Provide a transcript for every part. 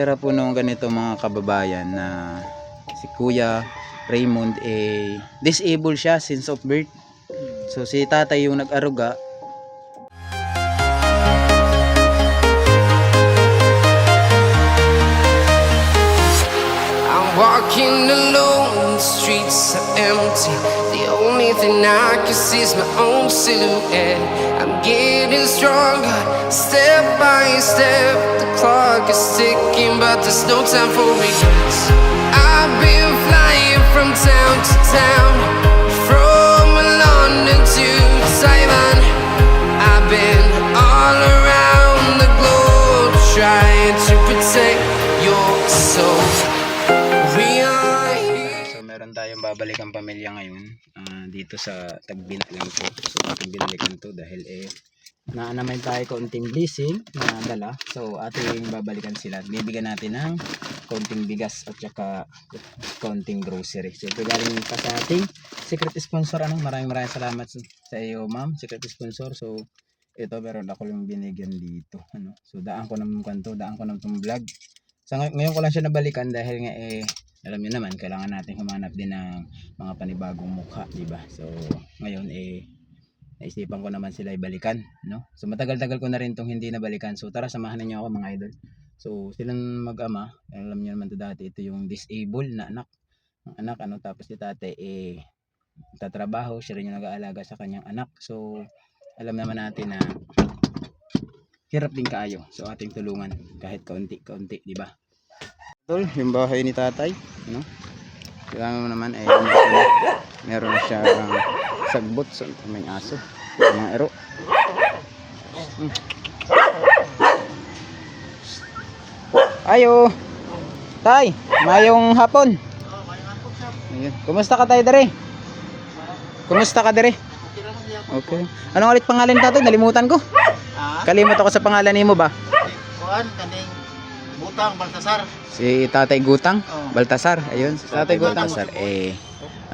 Pera po nung ganito mga kababayan na si Kuya Raymond disabled siya since of birth. So si tatay yung nag-aruga. I'm walking alone, the streets are empty. The only thing I can see is my own silhouette. I'm getting stronger, step by step. The clock is ticking, but there's no time for regrets. I've been flying from town to town, from London to Taiwan. I've been all around the globe, trying to protect your soul. So meron tayong babalikan pamilya ngayon dito sa Tagbinalan po. So Tagbinalan to dahil naanamay tayo kaunting blessing na dala. So ating babalikan sila. Bibigyan natin ng kaunting bigas at saka kaunting grocery. So ito galing pa sa ating secret sponsor. Maraming salamat sa iyo, ma'am, secret sponsor. So ito meron ako lang binigyan dito. So daan ko naman itong vlog. So ngayon ko lang siya nabalikan dahil nga alam niyo naman kailangan natin humanap din ng mga panibagong mukha, di ba? So ngayon naisipan ko naman sila ibalikan, no? So matagal-tagal ko na rin tong hindi nabalikan. So tara samahan niyo ako mga idol. So silang mag-ama, alam niyo naman to dati, ito yung disabled na anak, tapos si tate tatrabaho, siya rin yung nag-aalaga sa kanyang anak. So alam naman natin na hirap din kaayo. So ating tulungan kahit kaunti-kaunti, di ba? Tol, yung bahay ni tatay, no? Kailangan mo naman meron siya sagbot sa may aso, mga ero. Ayo. Tay, mayong hapon. Kumusta ka tay dere? Kumusta ka dere? Okay. Anong ulit pangalan tatay? Nalimutan ko. Kalimot ako sa pangalan nimo ba? Kuan kaning Butang Baltasar. Si Tatay Gutang, Baltasar, ayun, si Tatay Gutang.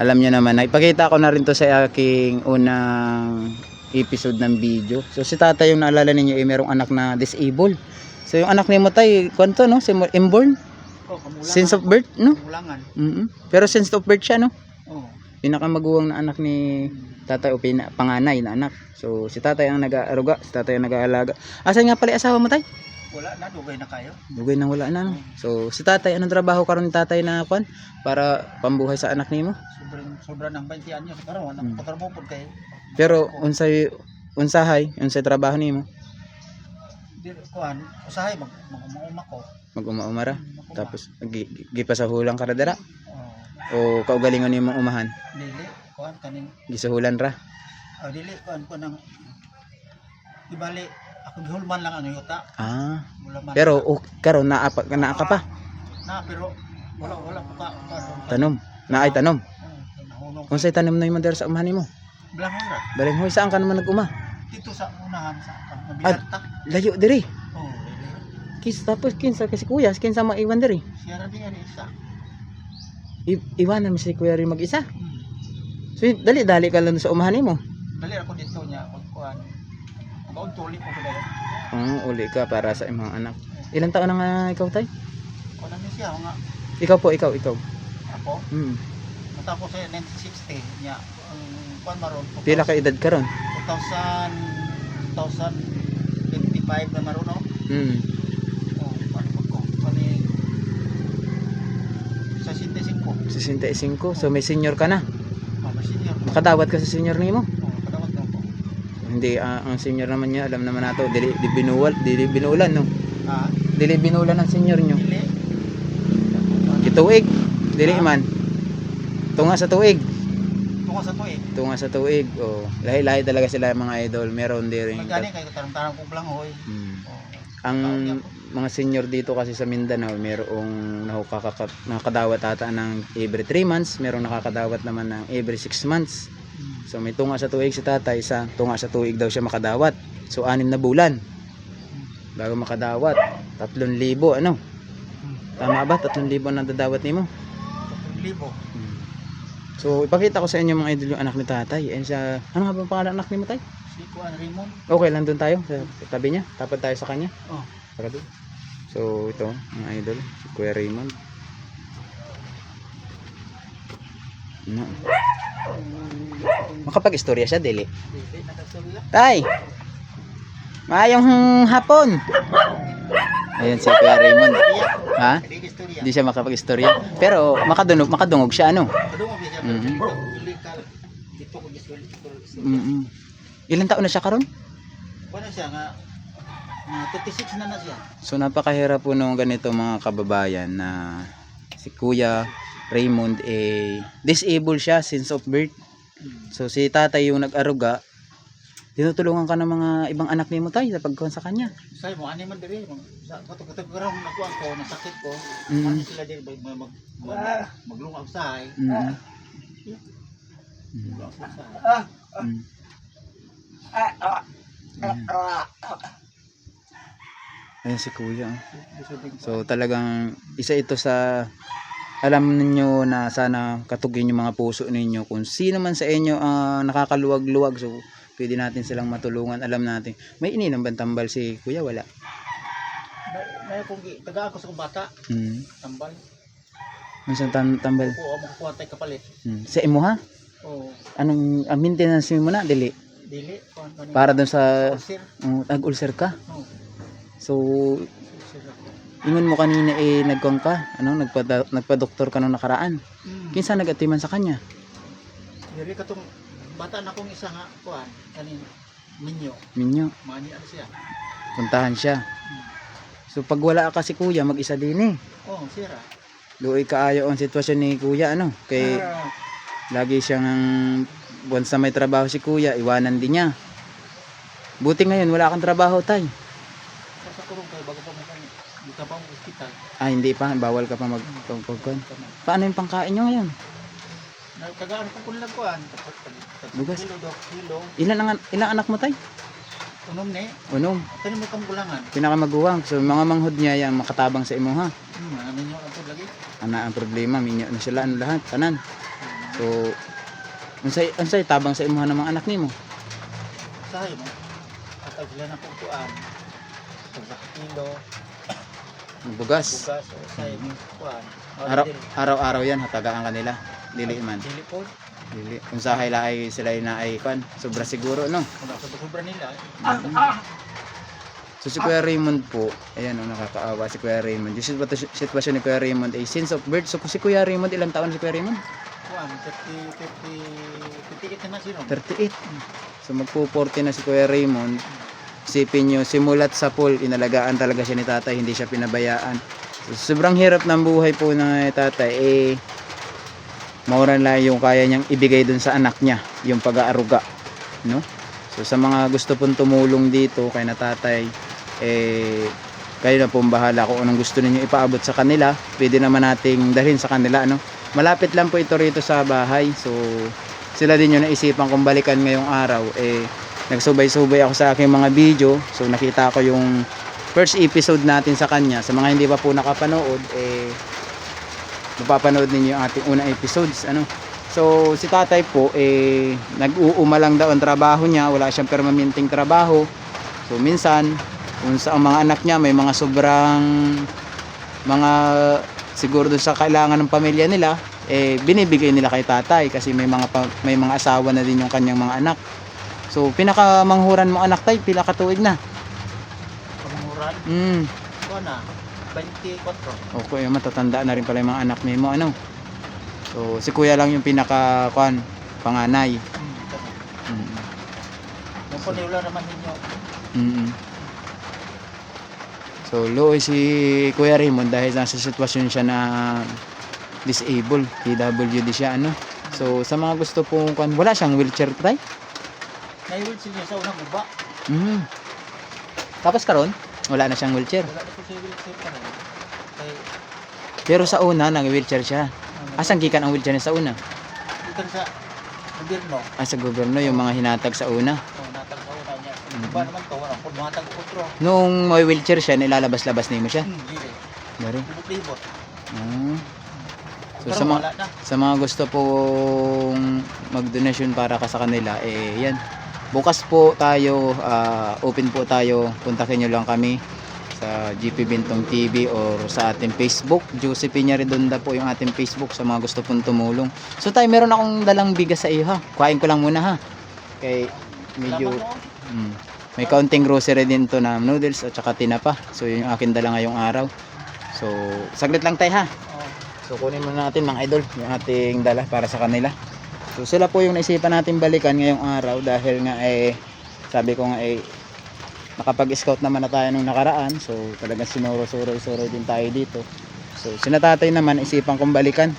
Alam niyo naman, ipakita ko na rin to sa aking unang episode ng video. So si Tatay yung naalala ninyo merong anak na disabled. So yung anak ni mo tay, kwento no, si inborn? Since of birth, no? Kamulangan. Pero since of birth siya, no? Oh. Pinakamaguwang na anak ni Tatay o panganay na anak. So si Tatay ang nag-aaruga, si Tatay ang nag-aalaga. Asan nga pala asawa mo tay? Wala na, dugay na kayo. Dugay na wala na, no? So si Tatay, anong trabaho karon ni Tatay na kwan para pambuhay sa anak nimo? Sobra ng 20 anyo karon nang patrabaho pud kay. Pero unsay trabaho nimo? Di kuan, usahay mag-uma ko. Mag-uma-umara. Tapos gipasahulan ka ra dira Oh. o kaugalingon nimo umahan? Dili kuan kaning Gisahulan ra. dili kuan ko nang ibali ako gihulman lang ang yuta. Mulaman. Pero karon naa ka pa. Na pero wala pa Tanom. Naay tanom. Nahulog. Unsay tanom na imong dira sa umahan nimo? Blangon ra. Balinghoy saan ka naman nag-uma? Dito sa unahan sa Mabiyarta. Layo diri. Oh, dili. Tapos kinsa kasi kuya, kinsa maiwan diri? Siya ra diyan isa. Iwanan mo si kuya rin mag-isa. So dali-dali ka lang sa umahan nimo. Dali ako dito niya kuan. Baon tulik ko dali. Uli ka para sa imong anak. Ilang taon na nga ikaw tay? Kuan na siya nga. Ikaw po, ikaw. Ako. Matapos sa 1960 niya ang kuan maron. Pila ka edad ka ron? 2025 na maron no. Oh, kuan ko. Kani 65. 65. So may senior ka na. May senior. Makadawat ka sa senior nimo. Kadawat na ko. Hindi ang senior naman niya, alam naman nato, dili binuulan no. Ah, Dili binuulan ang senior nyo. dili. Gituig. Dili man. Tunga sa tuig. Tungo sa tuig. Tunga sa tuig. Oh, lahi-lahi talaga sila mga idol. Meron din. Magani kay tarong-tarong ko lang hoy. Ang mga senior dito kasi sa Mindanao, merong nakakadawat ata ng every 3 months, merong nakakadawat naman ng every 6 months. So may tunga sa tuig si tatay, sa tunga sa tuig daw siya makadawat. So 6 na bulan bago makadawat. 3,000 ano? Tama ba? 3,000 ang dadawat nimo? 3,000. So ipakita ko sa inyo mga idol yung anak ni tatay. Ano nga ba ang pangalan ng anak ni mo tay? Si Kuan Raymond. Okay lang doon tayo sa tabi niya. Tapat tayo sa kanya. Oh. Saka doon. So So ito, mga idol, si Kuya Raymond. No. Makapag-istorya siya, dili. Hindi nakasulya. Tay! Maayong hapon! Ayan si Kuya Raymond. Ha? Hindi istorya. Hindi siya makapag-istorya. Pero makadungog siya, ano? Kadung mo siya. Mhm. Dito ko gusto. Ilan taon na siya karon? Ano siya nga 36 na siya. So napakahirap po nung ganito mga kababayan na si Kuya Raymond disabled siya since of birth. So si tatay yung nag-aruga. Tinutulungan ka ng mga ibang anak ni mo tayo sa pagkuhan sa kanya. Say mo ani man diri mo. Sa katog-katog karon nakuan ko nasakit ko. Mhm. Ano sila diri maglungaw say. Mm. Maglungaw say. Mm. Ayan si Kuya. So talagang isa ito sa alam ninyo na sana katugin yung mga puso ninyo kung sino man sa inyo nakakaluwag-luwag, so pwede natin silang matulungan. Alam natin may ininom bang tambal si Kuya? Wala. May kung taga ako sa bata tambal. Minsan tambal. Oo, makukuha tay kapalit. Sa imo ha? Oo. Anong maintenance mo na dili? Dili kuan kanina. Para doon sa Ulcer. tag-ulcer ka. Oo. So Ulcer ako. ingon mo kanina nagkuhan ka, nagpa-doktor ka nung nakaraan. Kinsa nag-atiman sa kanya? Diri katong bata na kong isa nga kuan kanin minyo. Minyo, Mani ano siya. puntahan siya. So pag wala ka si Kuya, mag-isa din Oh, sira. Luoy kaayo ang sitwasyon ni Kuya, kay lagi siyang once na may trabaho si Kuya, iwanan din niya. Buti ngayon wala kang trabaho, tay. Sa kurong kay bago pa mo kan dito pa mo ospital. Hindi pa, bawal ka pa magpagpagkuhan. Paano yung pangkain nyo ngayon? Nagkagaan ko kun lang kuan. Bugas. Kilo. Ilang anak mo, tay? Unom ni. Unong, Kani mo kang bulangan. pinakamaguwang. So mga manghod niya yan makatabang sa imo ha. Ano nyo ato lagi? Ana ang problema, minyo na sila lahat, tanan. So unsay tabang sa imo ng mga anak nimo? Sahay mo. At sila na kong kuan. Sa kilo. Bugas. Bugas o sahay mo kuan. Araw-araw yan hatagaan kanila. Dili man. Dili po. Dili. Unsahay laay sila na ay kan, sobra siguro no. Kung sobra nila. So si Kuya Raymond po, ayan nakakaawa si Kuya Raymond. Yung sitwasyon ni Kuya Raymond ay since of birth. So si Kuya Raymond, ilang taon si Kuya Raymond? Kuan 58 na sino. 38. So magpo-40 na si Kuya Raymond. Isipin nyo, simulat sa pool, inalagaan talaga siya ni tatay, hindi siya pinabayaan. So, sobrang hirap ng buhay po ng tatay, mauran lang yung kaya niyang ibigay dun sa anak niya, yung pag-aaruga, no? So sa mga gusto pong tumulong dito kay na tatay, kayo na pong bahala kung anong gusto niyo ipaabot sa kanila. Pwede naman nating dalhin sa kanila, no? Malapit lang po ito rito sa bahay. So sila din yung naisipan kong balikan ngayong araw. Nagsubay-subay ako sa aking mga video. So nakita ko yung first episode natin sa kanya. Sa mga hindi pa po nakapanood, mapapanood ninyo yung ating unang episodes, So si tatay po nag-uuma lang daw ang trabaho niya, wala siyang permanenteng trabaho. So minsan kung sa mga anak niya may mga sobrang mga siguro doon sa kailangan ng pamilya nila, binibigay nila kay tatay kasi may mga asawa na din yung kanyang mga anak. So pinakamanghuran mo anak tay, pila ka tuig na? Panghuran? Kuan na 24. Okay, matatanda na rin pala yung mga anak ni mo, So si kuya lang yung pinaka panganay. Wala naman ninyo. So luoy si Kuya Raymond dahil nasa sitwasyon siya na disabled, PWD siya, So sa mga gusto pong wala siyang wheelchair tay? Nai-wheelchair niya sa unang guba. Tapos karon wala na siyang wheelchair. Wala na po siya wheelchair ka rin. Pero sa una nang wheelchair siya. Asan gikan ang wheelchair niya sa una? Ikan sa gobyerno. Sa gobyerno yung mga hinatag sa una. Natag sa una niya. Iba naman to, wala po matag utro. Nung may wheelchair siya, nilalabas-labas nimo siya. Dili. Dari. Libot-libot. So sa mga gusto pong magdonasyon para ka sa kanila, yan. Bukas po tayo, open po tayo, kontakin nyo lang kami. sa GP Bintong TV or sa ating Facebook. Josephine Redonda po yung ating Facebook sa mga gusto pong tumulong. So tayo, meron akong dalang bigas sa iyo ha. Kuhain ko lang muna ha. Kay medyo may kaunting grocery din to na noodles at saka tinapa. So yun yung akin dala ngayong araw. So saglit lang tayo ha. So kunin muna natin mga idol yung ating dala para sa kanila. So sila po yung naisipan natin balikan ngayong araw dahil nga sabi ko nga nakapag-scout naman na tayo nung nakaraan. So talagang sinuro-suro din tayo dito. So sinatatay naman isipan kong balikan.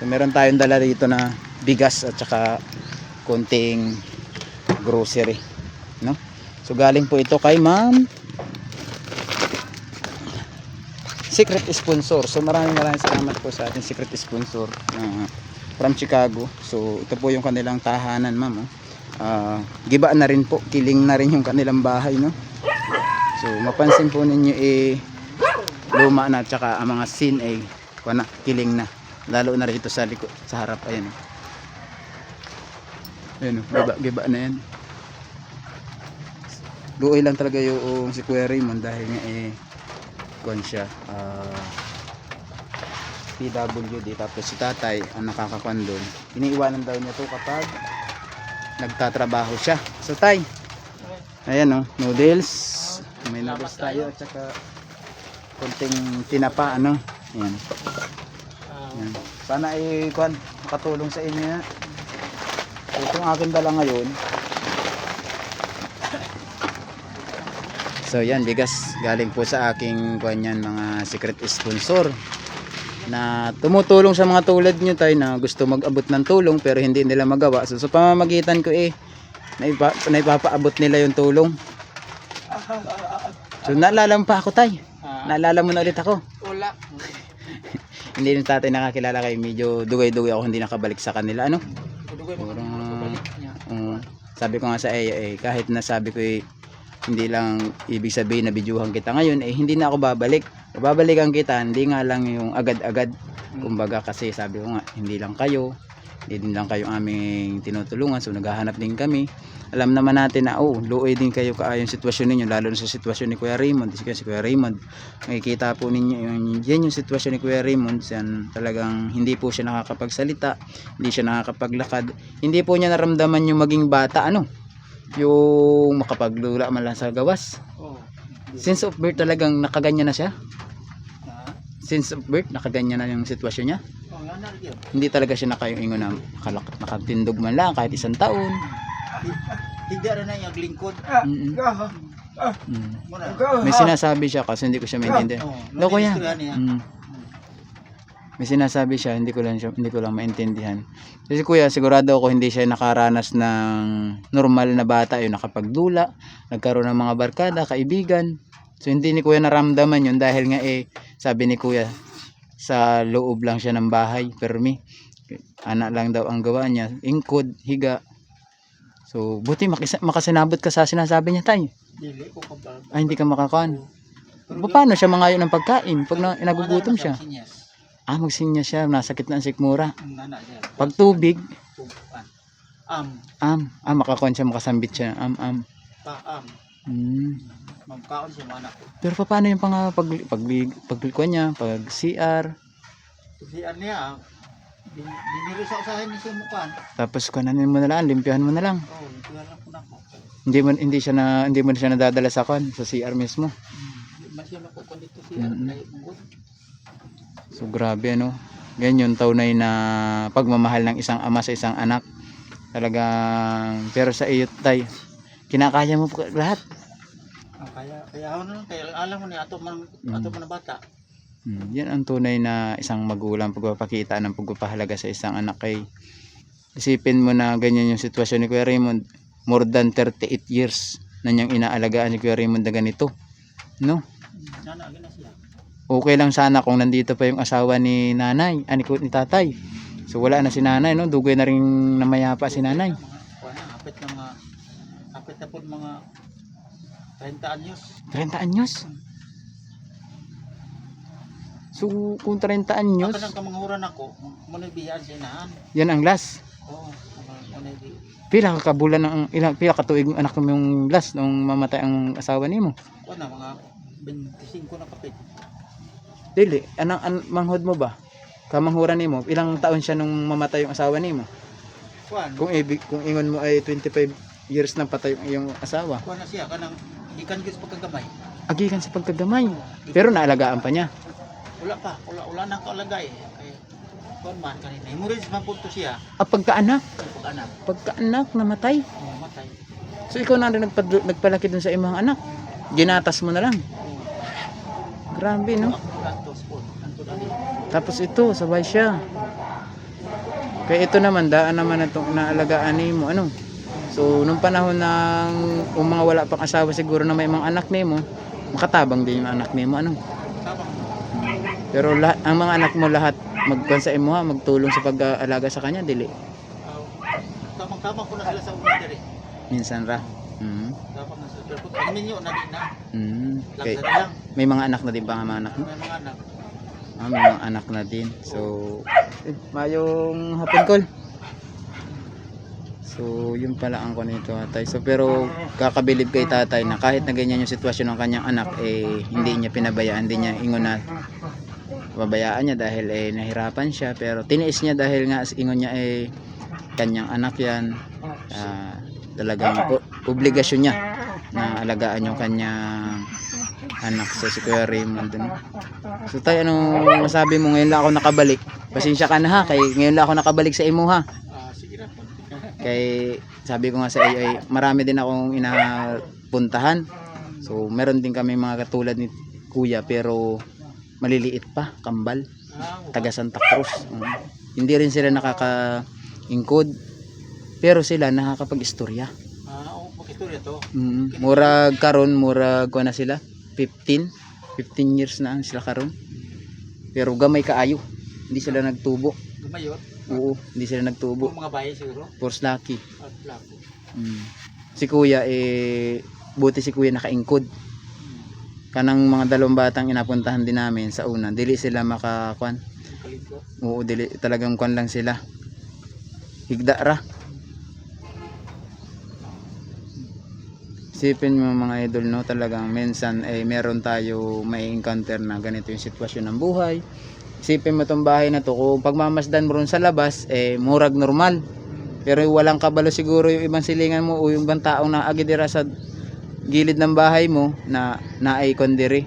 So meron tayong dala dito na bigas at saka konting grocery, no? So galing po ito kay Ma'am Secret Sponsor. So maraming salamat po sa ating secret sponsor from Chicago. So ito po yung kanilang tahanan, ma'am. Giba na rin po, kiling na rin yung kanilang bahay, no? So mapansin po ninyo luma na, tsaka ang mga sin kiling na. Lalo na rito sa likod, sa harap, ayan. Ayan, giba na yan. Luoy lang talaga yung si Kuya Raymond dahil nga kuwan siya, PWD, tapos si tatay ang nakakakuan doon. Iniiwanan daw niya to kapag nagtatrabaho siya. So tay, ayan noodles, may noodles tayo at saka konting tinapa, ayan. Ayan. Sana kuan makatulong sa inyo. Ito ang akin dala ngayon. So yan, bigas galing po sa aking kuanyan mga secret sponsor na tumutulong sa mga tulad nyo tayo na gusto mag-abot ng tulong pero hindi nila magawa. So sa pamamagitan ko naipapaabot nila yung tulong. So naalala mo pa ako tay? Naalala mo na ulit ako? Wala. Hindi yung tatay nakakilala kayo, medyo dugay-dugay ako, hindi nakabalik sa kanila, ano? Sabi ko nga sa kahit nasabi ko hindi lang ibig sabihin na bidyuhan kita ngayon, hindi na ako babalik. Babalikan kita, hindi nga lang yung agad-agad. Kumbaga kasi sabi ko nga, hindi lang kayo, hindi din lang kayo aming tinutulungan, so naghahanap din kami. Alam naman natin na luoy din kayo kaayong sitwasyon ninyo, lalo na sa sitwasyon ni Kuya Raymond. Si Kuya Raymond, makikita po ninyo yan yung sitwasyon ni Kuya Raymond. Yan, talagang hindi po siya nakakapagsalita, hindi siya nakakapaglakad, hindi po niya naramdaman yung maging bata, yung makapaglula man lang sa gawas. Since of birth talagang nakaganyan na siya. Since of birth nakaganyan na yung sitwasyon niya. Hindi talaga siya nakaingon na nakatindog man lang kahit isang taon. Hindi rin na yung lingkod. May sinasabi siya kasi hindi ko siya maintindihan. No, kuya. May sinasabi siya, hindi ko lang maintindihan. Kasi kuya, sigurado ako hindi siya nakaranas ng normal na bata, yung nakapagdula, nagkaroon ng mga barkada, kaibigan. So hindi ni kuya naramdaman yun dahil nga sabi ni kuya, sa loob lang siya ng bahay, permi. Anak lang daw ang gawa niya, ingkod, higa. So buti makasinabot ka sa sinasabi niya tayo. Hindi ka makakuan. Paano siya mangayo ng pagkain pag nagugutom siya? Magsinya siya, nasakit na ang sikmura. Pag tubig, makakuan siya, makasambit siya. Magkaon siya mana ko. Pero paano yung paglikuan niya, pag CR? CR niya, binili sa usahin niya siya mukhaan. Tapos kunanin mo na lang, limpyahan mo na lang. Limpyahan lang po na ako. Hindi mo siya nadadala sa CR mismo. Masya na po dito CR. So grabe ganyan yung taunay na pagmamahal ng isang ama sa isang anak. Talagang, pero sa iyo tay, kinakaya mo po lahat. Kaya alam mo niya ato man na bata. Yan ang tunay na isang magulang, pagpapakita ng pagpapahalaga sa isang anak. Kay isipin mo na ganyan yung sitwasyon ni Kuya Raymond, more than 38 years na niyang inaalagaan ni Kuya Raymond na ganito, no? Okay lang sana kung nandito pa yung asawa ni nanay, ni tatay. So wala na si nanay, dugay na rin namayapa si nanay. Apit na po mga 30 anyos. 30 anyos? So kung 30 anyos, ako nang kamanghuran ako, munibiyaan siya naan. Yan ang last. Pila ka kabulan pila ka tuig ang anak mo yung last nung mamatay ang asawa nimo? Mga 25 na kapit. Dili, manghod mo ba? Kamanghuran nimo, ilang taon siya nung mamatay yung asawa nimo? Kuan. Kung ingon mo ay 25 years nang patay yung iyong asawa. Kuan na siya kanang gikan gyud sa pagkagamay. Agikan sa pagkagamay. Pero naalagaan pa niya. Wala nang kalagay. Kay kuan man kanina. Hemorrhage man punto siya. Pagkaanak. Pag-anak. Pagkaanak namatay. Matay. So ikaw na rin nagpalaki dun sa imong anak. Ginatas mo na lang. Grabe, no? Tapos ito, sabay siya. Kaya ito naman, daan naman na itong naalagaan mo, ano? So, nung panahon ng kung mga wala pang asawa siguro na may mga anak mo, makatabang din yung anak mo, ano? Pero lahat, ang mga anak mo lahat, magkuhan sa imo ha, magtulong sa pag-aalaga sa kanya, dili? Tamang-tamang ko na sila sa una diri. Minsan ra. Tamang na sila. Pero kami nyo, na din na. Okay. Lang lang. May mga anak na din ba ang mga anak mo? May mga anak. May mga anak na din. So, mayong hapon call. So, yun pala ang nito tatay. So, pero kakabilib kay tatay na kahit na ganyan yung sitwasyon ng kanyang anak, hindi niya pinabayaan, hindi niya ingon na babayaan niya dahil nahirapan siya. Pero tiniis niya dahil nga ingon niya kanyang anak yan. Talagang obligasyon niya na alagaan yung kanyang anak. So, si Kuya Raymond. So, tayo, anong masabi mo? Ngayon lang ako nakabalik. Pasensya ka na ha, kay ngayon lang ako nakabalik sa imo ha. Sige na. Kay sabi ko nga sa iyo ay marami din akong inapuntahan. So meron din kami mga katulad ni Kuya pero maliliit pa, kambal, taga Santa Cruz. Hindi rin sila nakaka-ingkod pero sila nakakapag-istorya. Mag-istorya to. Murag karon, murag kuha na sila 15 years na ang sila karon. Pero gamay kaayo. Hindi sila nagtubo. Gumayot. Oo, hindi sila nagtubo. Mga bayan siguro. Force lucky. Lako. Si Kuya buti si Kuya nakaingkod. Kanang mga dalawang batang inapuntahan din namin sa una, dili sila makakuan. Oo, dili talagang kuan lang sila. Higda ra. Isipin mo mga idol, no, talagang minsan meron tayo may encounter na ganito yung sitwasyon ng buhay. Isipin mo tong bahay na to, kung pagmamasdan mo ron sa labas, murag normal. Pero walang kabalo siguro yung ibang silingan mo o yung ibang taong naagidira sa gilid ng bahay mo na naikon diri.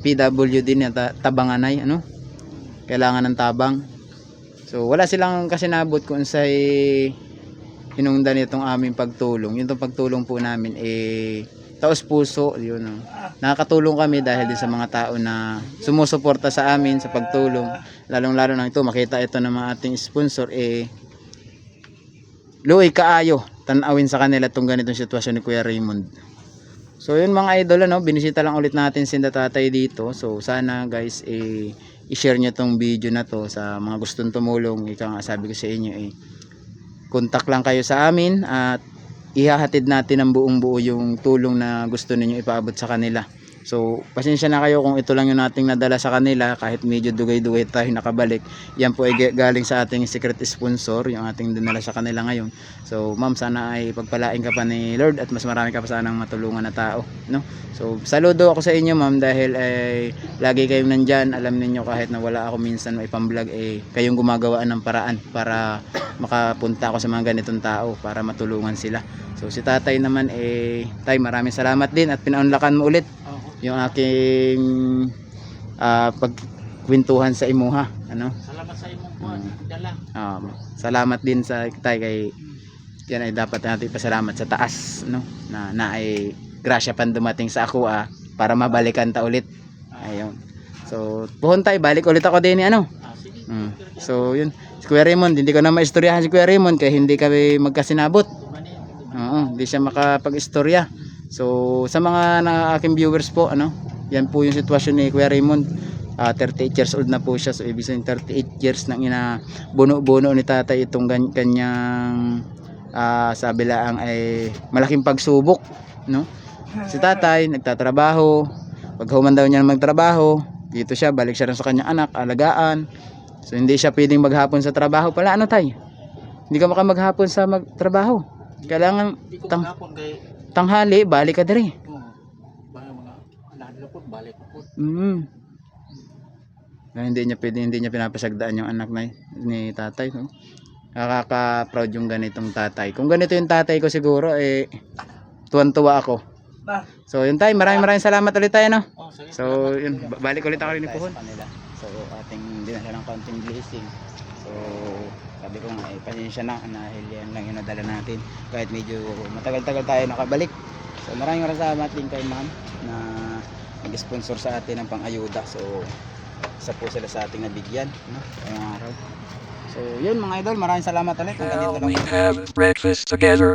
PWD na tabanganay, ano? Kailangan ng tabang. So wala silang kasi nabot kung sa hinungdan itong aming pagtulong. Yung pagtulong po namin taos puso, yun. Nakakatulong kami dahil din sa mga tao na sumusuporta sa amin sa pagtulong. Lalong-lalo na ito, makita ito ng mga ating sponsor, luoy kaayo, tanawin sa kanila itong ganitong sitwasyon ni Kuya Raymond. So yun mga idol, ano, binisita lang ulit natin si tatay dito. So sana guys, i-share nyo tong video na to sa mga gustong tumulong. Ika nga sabi ko sa inyo, contact lang kayo sa amin at ihahatid natin ang buong buo yung tulong na gusto ninyo ipaabot sa kanila. So pasensya na kayo kung ito lang yung nating nadala sa kanila, kahit medyo dugay-dugay tayo nakabalik. Yan po ay galing sa ating secret sponsor, yung ating dinala sa kanila ngayon. So ma'am, sana ay pagpalain ka pa ni Lord at mas marami ka pa sanang matulungan na tao, no? So saludo ako sa inyo ma'am dahil lagi kayong nandyan. Alam niyo kahit na wala ako minsan may pamblog, kayong gumagawaan ng paraan para makapunta ako sa mga ganitong tao para matulungan sila. So si tatay naman, tay, maraming salamat din at pinaunlakan mo ulit yung aking pagkwentuhan sa imuha, ano? Salamat sa imong buwan, dala. Salamat din sa tay, kay yan ay dapat natin pasalamat sa taas, no? Na ay grasya pan dumating sa ako para mabalikan ta ulit. Ayun. So puhon tay, balik ulit ako din ano. Sige. So yun, si Kuya Raymond, hindi ko na maistoryahan si Kuya Raymond kaya hindi kami magkasinabot. Hindi siya makapag-istorya. So sa mga aking viewers po, ano, yan po yung sitwasyon ni Kuya Raymond. 38 years old na po siya. So ibig sabihin 38 years nang buno-buno ni tatay itong kanyang sabi lang ay malaking pagsubok, no? Si tatay nagtatrabaho. Pag human daw niya magtrabaho, dito siya, balik siya rin sa kanyang anak, alagaan. So hindi siya pwedeng maghapon sa trabaho pala, ano tay? Hindi ka maghapon sa magtrabaho. Kailangan tanghali balik ka diri. Mga anak balik po. Kaya hindi niya pinapasagdaan yung anak ni tatay, no? Nakaka-proud yung ganitong tatay. Kung ganito yung tatay ko siguro, tuwan-tuwa ako. So yun tayo, maraming salamat ulit tayo, no? Oh, sige. So yun, balik ulit ako rin ni Puhon. So ating dinala ng konting blessing. So sabi ko nga, pasensya na dahil yan lang yung nadala natin. Kahit medyo matagal-tagal tayo nakabalik. So maraming salamat din kay ma'am na nag-sponsor sa atin ng pang-ayuda. So isa po sila sa ating nabigyan, no? Ngayong araw. So yun mga idol, maraming salamat ulit. Hanggang dito lang. We have breakfast together.